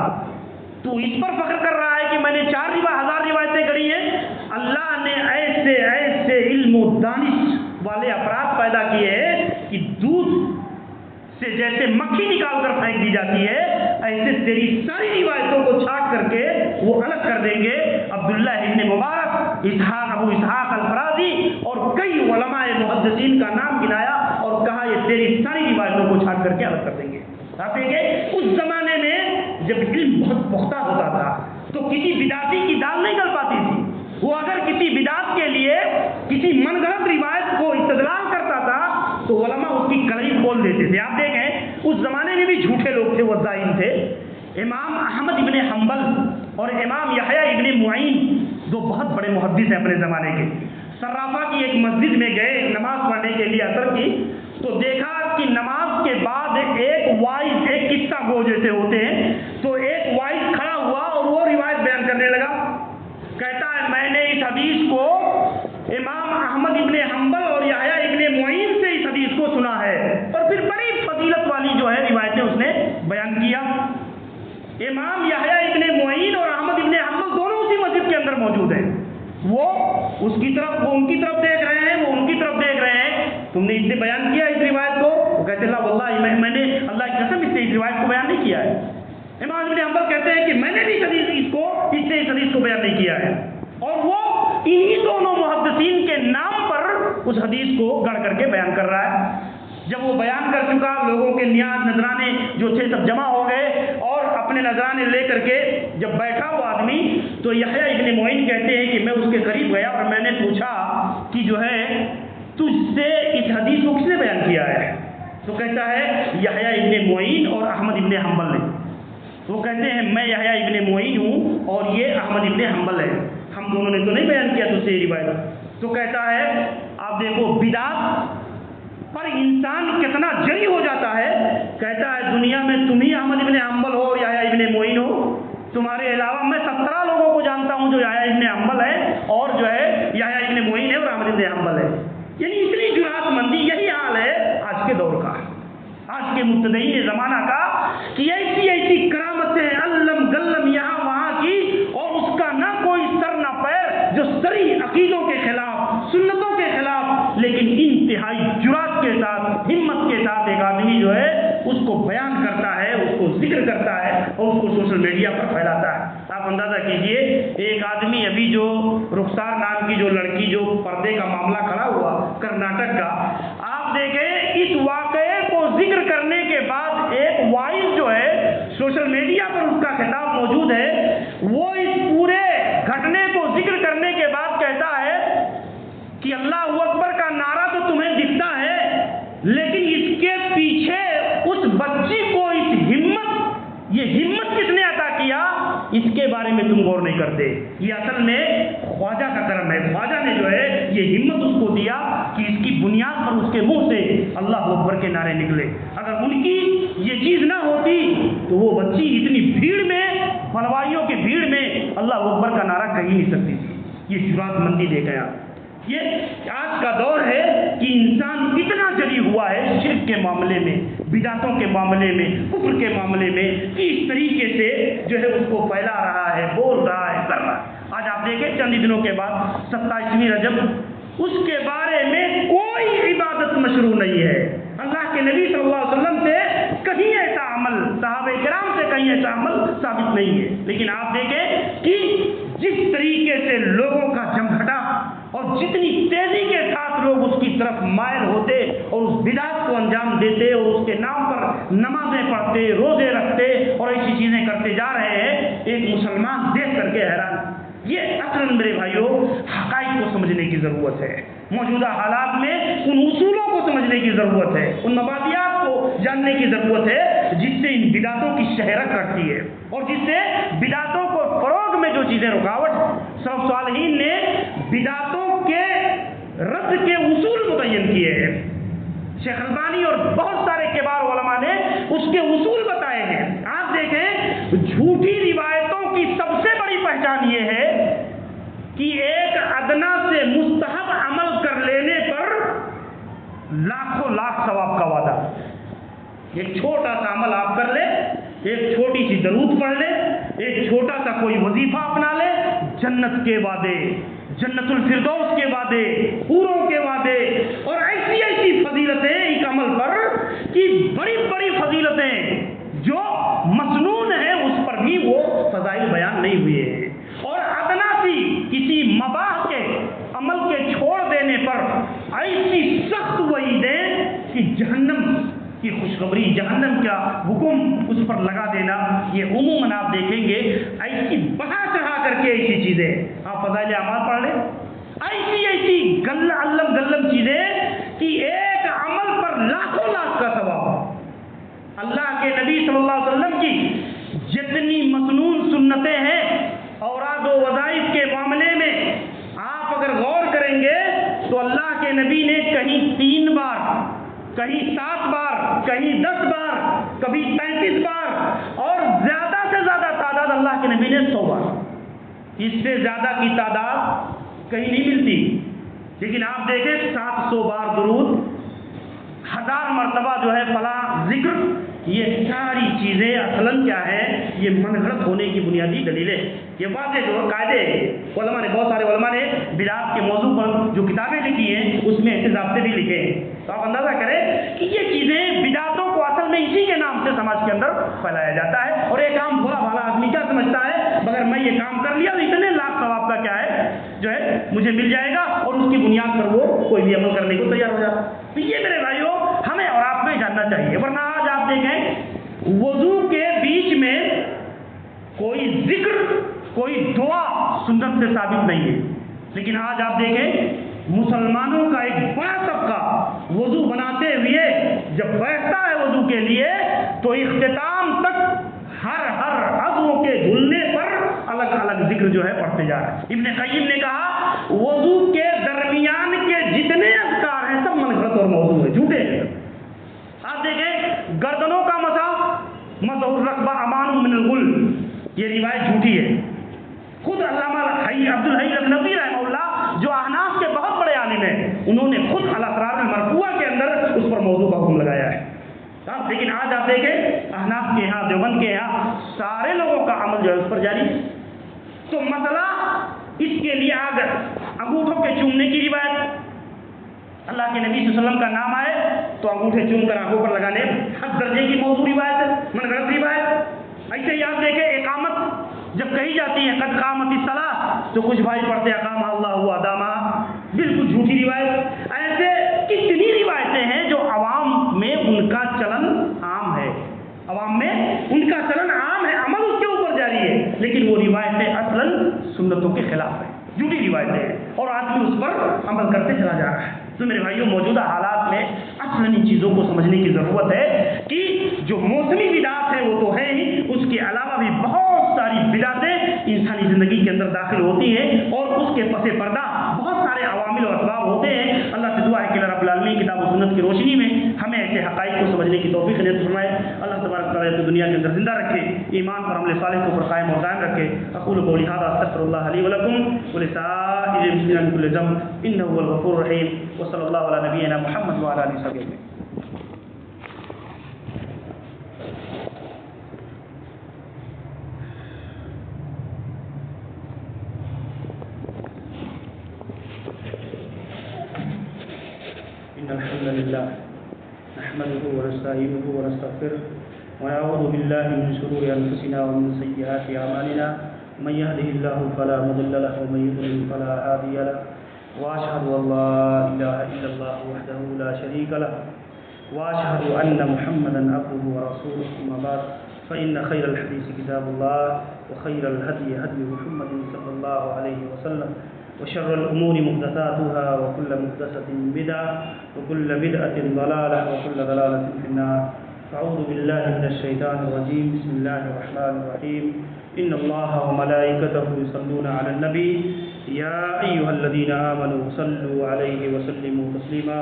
تو اس پر فخر کر رہا ہے کہ میں نے 4000 روایتیں گڑھی ہیں. اللہ نے ایسے ایسے علم و دانش والے افراد پیدا کیے ہیں کہ دودھ سے جیسے مکھی نکال کر پھینک دی جاتی ہے، ایسے تیری ساری روایتوں کو چھانٹ کر کے وہ الگ کر دیں گے. عبداللہ ابن مبارک، ابو اسحاق الفرازی اور کئی علماء محدثین کا نام گنایا اور کہا یہ تیری ساری روایتوں کو چھانٹ کر کے الگ کر دیں گے. آپ دیکھیں اس زمانے میں جب علم بہت پختہ ہوتا تھا تو کسی بدعتی کی دال نہیں گل پاتی تھی. وہ اگر کسی بدعت کے لیے کسی من گھڑت روایت کو استدلال کرتا تھا تو علماء اس کی کڑی کھول دیتے تھے. آپ دیکھیں اس زمانے میں بھی جھوٹے لوگ تھے، وضاعین تھے. امام احمد ابن حنبل اور امام یحییٰ ابن معین دو بہت بڑے محدث ہیں اپنے زمانے کے. صرافہ کی ایک مسجد میں گئے نماز پڑھنے کے لیے اثر کی، تو دیکھا کہ نماز کے بعد ایک وائز، ایک قصہ گو جیسے ہوتے ہیں، تو ایک وائز کھڑا ہوا اور وہ روایت بیان کرنے لگا. کہتا ہے میں نے اس حدیث کو امام احمد ابن حنبل اور یحییٰ ابن معین سے اس حدیث کو سنا ہے، اور پھر بڑی فضیلت والی جو ہے روایتیں اس نے بیان کیا. امام یحییٰ ابن معین اور احمد ابن حنبل دونوں اسی مسجد کے اندر موجود ہیں. وہ ان کی طرف دیکھ رہے ہیں، وہ ان کی طرف دیکھ رہے ہیں. تم نے اس نے بیان کیا اس روایت کو؟ وہ کہتے اللہ واللہ میں نے اللہ کی قسم اس روایت کو بیان نہیں کیا ہے. امام ابن حنبل کہتے ہیں کہ میں نے بھی اس حدیث کو بیان نہیں کیا ہے، اور وہ انہی دونوں محدثین کے نام پر اس حدیث کو گڑھ کر کے بیان کر رہا ہے. جب وہ بیان کر چکا، لوگوں کے نیاز نذرانے جو تھے سب جمع ہو گئے، اور اپنے نذرانے لے کر کے جب بیٹھا وہ آدمی، تو یحییٰ ابن معین کہتے ہیں کہ میں اس کے قریب گیا اور میں نے پوچھا کہ جو ہے تجھ سے اس حدیث کو کس نے بیان کیا ہے؟ تو کہتا ہے یحییٰ ابن معین اور احمد ابن حنبل نے۔ وہ کہتے ہیں میں یحییٰ ابن معین ہوں اور یہ احمد ابن حنبل ہے، ہم دونوں نے تو نہیں بیان کیا تجھ سے یہ روایت۔ تو کہتا ہے آپ دیکھو بدعت پر انسان کتنا جری ہو جاتا ہے۔ کہتا ہے دنیا میں تم ہی احمد ابن حنبل ہو، یحییٰ ابن معین ہو، تمہارے علاوہ میں 17 لوگوں کو جانتا ہوں جو یحییٰ ابن حنبل ہے اور جو ہے یحییٰ ابن معین ہے اور احمد ابن حنبل ہے۔ یعنی اتنی جرأت مندی، یہی حال ہے آج کے دور کا، آج کے مبتدئین زمانہ کا، کہ ایسی ایسی کرامتیں علم گلم یہاں وہاں کی، اور اس کا نہ کوئی سر نہ پیر، جو صریح عقیدوں کے خلاف، سنتوں کے خلاف، لیکن انتہائی جرأت کے ساتھ، ہمت کے ساتھ ایک آدمی جو ہے اس کو بیان کرتا ہے، اس کو ذکر کرتا ہے اور اس کو سوشل میڈیا پر پھیلاتا ہے۔ آپ اندازہ کیجئے ایک آدمی ابھی جو رخسار نام کی جو لڑکی جو پردے کا معاملہ کھڑا ہوا کرناٹک کا، آپ دیکھیں اس واقعے کو ذکر کرنے کے بعد ایک وائس جو ہے سوشل میڈیا پر اس کا خطاب موجود ہے، وہ اس پورے گھٹنے کو ذکر کرنے کے بعد کہتا ہے کہ اللہ اکبر کا نعرہ تو تمہیں دکھتا ہے، لیکن اس کے پیچھے اس بچی کو یہ ہمت کس نے عطا کیا، اس کے بارے میں تم غور نہیں کرتے۔ یہ اصل میں خواجہ کا کرم ہے، خواجہ نے جو ہے یہ ہمت اس کو دیا کہ اس کی بنیاد پر اس کے منہ سے اللہ اکبر کے نعرے نکلے۔ اگر ان کی یہ چیز نہ ہوتی تو وہ بچی اتنی بھیڑ میں، بلوائیوں کی بھیڑ میں اللہ اکبر کا نعرہ کہہ ہی نہیں سکتی تھی۔ یہ جرأت مندی دیکھیں آپ، یہ آج کا دور ہے کہ انسان اتنا جری ہوا ہے شرک کے معاملے میں، بدعتوں کے معاملے میں، کفر کے معاملے میں، کہ اس طریقے سے جو ہے اس کو پھیلا رہا ہے، بول رہا ہے، کر رہا ہے۔ آج آپ دیکھیں چند دنوں کے بعد 27ویں رجب، اس کے بارے میں کوئی عبادت مشروع نہیں ہے۔ اللہ کے نبی صلی اللہ علیہ وسلم سے کہیں ایسا عمل، صحابہ کرام سے کہیں ایسا عمل ثابت نہیں ہے، لیکن آپ دیکھیں کہ جس طریقے سے لوگوں کا جمگھٹا اور جتنی تیزی کے ساتھ لوگ اس کی طرف مائل ہوتے اور اس بدعت کو انجام دیتے اور اس کے نام پر نمازیں پڑھتے، روزے رکھتے اور ایسی چیزیں کرتے جا رہے ہیں، ایک مسلمان دیکھ کر کے حیران۔ یہ اصل میرے بھائیوں حقائق کو سمجھنے کی ضرورت ہے، موجودہ حالات میں ان اصولوں کو سمجھنے کی ضرورت ہے، ان مبادیات کو جاننے کی ضرورت ہے جس سے ان بدعتوں کی شہرت رکھتی ہے اور جس سے بدعتوں کو فروغ میں جو چیزیں رکاوٹ۔ سلف صالحین نے بدعتوں کے رد کے اصول متعین کیے ہیں، شیخ البانی اور بہت سارے کبار علماء نے اس کے اصول بتائے ہیں۔ آپ دیکھیں جھوٹی روایتوں کی سب سے بڑی پہچان یہ ہے کہ ایک ادنا سے مستحب عمل کر لینے پر لاکھوں لاکھ ثواب کا وعدہ۔ ایک چھوٹا سا عمل آپ کر لیں، ایک چھوٹی سی درود پڑھ لیں، ایک چھوٹا سا کوئی وظیفہ اپنا لیں، جنت کے وعدے، جنت الفردوس کے وعدے، حوروں کے وعدے، اور ایسی ایسی فضیلتیں ایک عمل پر کہ بڑی بڑی فضیلتیں جو مسنون ہیں اس پر بھی وہ فضائل بیان نہیں ہوئے ہیں، اور ادنا سی کسی مباح کے عمل کے چھوڑ دینے پر ایسی سخت وعیدیں کہ جہنم کی خوشخبری، جہنم کا حکم اس پر لگا دینا۔ یہ عموماً آپ دیکھیں گے ایسی بڑھا چڑھا کر کے ایسی چیزیں، آپ فضائل اعمال پڑھ لیں، ایسی ایسی علم گلم چیزیں کہ ایک عمل پر لاکھوں لاکھ کا ثواب۔ اللہ کے نبی صلی اللہ علیہ وسلم کی جتنی مسنون سنتیں ہیں اوراد و وظائف کے معاملے میں، آپ اگر غور کریں گے تو اللہ کے نبی نے کہیں 3 بار، کہیں 7 بار، کہیں 10 بار، کبھی 35 بار، اور زیادہ سے زیادہ تعداد اللہ کے نبی نے 100 بار۔ اس سے زیادہ کی تعداد کہیں نہیں ملتی، لیکن آپ دیکھیں 700 بار درود، 1000 مرتبہ جو ہے فلاں ذکر، یہ ساری چیزیں اصلاً کیا ہے؟ یہ منغلط ہونے کی بنیادی دلیلیں، یہ واضح جو قاعدے علماء نے، بہت سارے علماء نے بدعات کے موضوع پر جو کتابیں لکھی ہیں اس میں ایسے ضابطے بھی لکھے ہیں، تو آپ اندازہ کریں کہ یہ چیزیں بدعتوں کو اصل میں اسی کے نام سے سماج کے اندر پھیلایا جاتا ہے، اور ایک عام بھولا بھالا آدمی کیا سمجھتا ہے اگر میں یہ کام کر لیا تو اتنے لاکھ ثواب کا کیا ہے جو ہے مجھے مل جائے گا، اور اس کی بنیاد پر وہ کوئی بھی عمل کرنے کو تیار ہو جاتا۔ تو یہ میرے بھائیوں ہمیں اور ہمیں جاننا چاہیے، ورنہ آج آپ دیکھیں وضو کے بیچ میں کوئی ذکر کوئی دعا سنت سے ثابت نہیں ہے، لیکن آج آپ دیکھیں مسلمانوں کا ایک بڑا طبقہ وضو بناتے ہوئے جب بیٹھتا ہے وضو کے لیے تو اختتام تک ہر عضو کے دھلنے پر الگ الگ ذکر جو ہے پڑھتے جا رہے ہیں۔ ابن قیم نے کہا وضو کے درمیان کے جتنے اذکار ہیں سب منغلط اور موضوع ہے، جھوٹے ہیں۔ آپ دیکھیں گردنوں کا مسح الرقبہ امان من الغل، یہ روایت جھوٹی ہے۔ خود علامہ عبدالحی لکھنوی رحمہ اللہ جو احناف کے بہت بڑے عالم ہیں، انہوں نے خود الاسرار المرفوعہ کے اندر اس پر موضوع کا حکم لگایا ہے۔ لیکن آج آپ دیکھیں احناف کے یہاں دیوبند کے یہاں سارے لوگوں کا عمل جو ہے اس پر جاری ہے۔ تو مسئلہ اس کے لیے اگر انگوٹھوں کے چومنے کی روایت، اللہ کے نبی صلی اللہ علیہ وسلم کا نام آئے تو انگوٹھے چوم کر آنکھوں پر لگانے حد درجے کی موضوع روایت ہے، منغلط روایت۔ ایسے ہی آپ دیکھیں اقامت جب کہی جاتی ہے قد قامت الصلاۃ تو کچھ بھائی پڑھتے اقام اللہ و ادامہ، بالکل جھوٹی روایت۔ ایسے کتنی روایتیں ہیں جو عوام میں ان کا چلن عام ہے، عوام میں ان کا چلن عام ہے، عمل اس کے اوپر جاری ہے، لیکن وہ روایتیں اصلاً سنتوں کے خلاف ہیں، جھوٹی روایتیں ہیں، اور آدمی اس پر عمل کرتے چلا جا رہا ہے۔ تو میرے بھائیوں موجودہ حالات میں اصلاً ان چیزوں کو سمجھنے کی ضرورت ہے کہ جو موسمی بدعات ہیں وہ تو ہے ہی، اس کے علاوہ بھی بہت ساری بدعتیں انسانی زندگی کے اندر داخل ہوتی ہیں اور اس کے پس پردہ بہت سارے عوامل اور اسباب ہوتے ہیں۔ اللہ سے دعا ہے کہ رب العالمین کتاب و سنت کی روشنی میں ہمیں ایسے حقائق کو سمجھنے کی توفیق نصیب فرمائے۔ اللہ تبارک و تعالیٰ کو دنیا کے اندر زندہ رکھے، ایمان پر عمل صالح کو پر قائم اور دائم رکھے۔ اقول قولی ھذا استغفر اللہ لی ولکم ولسائر المسلمین من کل ذنب انہ هو الغفور الرحیم، وصلی اللہ علی نبینا محمد وعلی آلہ وصحبہ اجمعین۔ إن الحمد لله نحمده ونستعينه ونستغفره ونعوذ بالله من شرور أنفسنا ومن سيئات أعمالنا من يهده الله فلا مضل له ومن يضلل فلا هادي له وأشهد أن لا إله إلا الله وحده لا شريك له وأشهد أن محمدا عبده ورسوله أما بعد فإن خير الحديث كتاب الله وخير الهدي هدي محمد صلى الله عليه وسلم وشر الأمور محدثاتها وكل محدثة بدعة وكل بدعة ضلالة وكل ضلالة في النار۔ أعوذ بالله من الشيطان الرجيم، بسم الله الرحمن الرحيم، إن الله وملائكته يصلون على النبي يا أيها الذين آمنوا صلوا عليه وسلموا تسليما،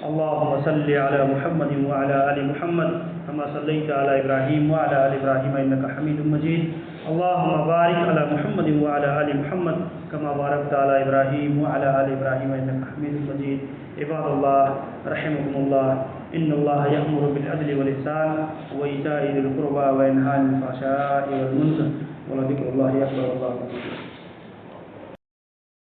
اللهم صل على محمد وعلى آل محمد كما صليت على إبراهيم وعلى آل إبراهيم إنك حميد مجيد، اللهم بارك على محمد وعلى آل محمد كما باركت على إبراهيم وعلى آل إبراهيم إنك حميد مجيد۔ عباد الله رحمكم الله، إن الله يأمر بالعدل والإحسان وإيتاء ذي القربى وينهى عن الفحشاء والمنكر ولذكر الله أكبر، والله أكبر۔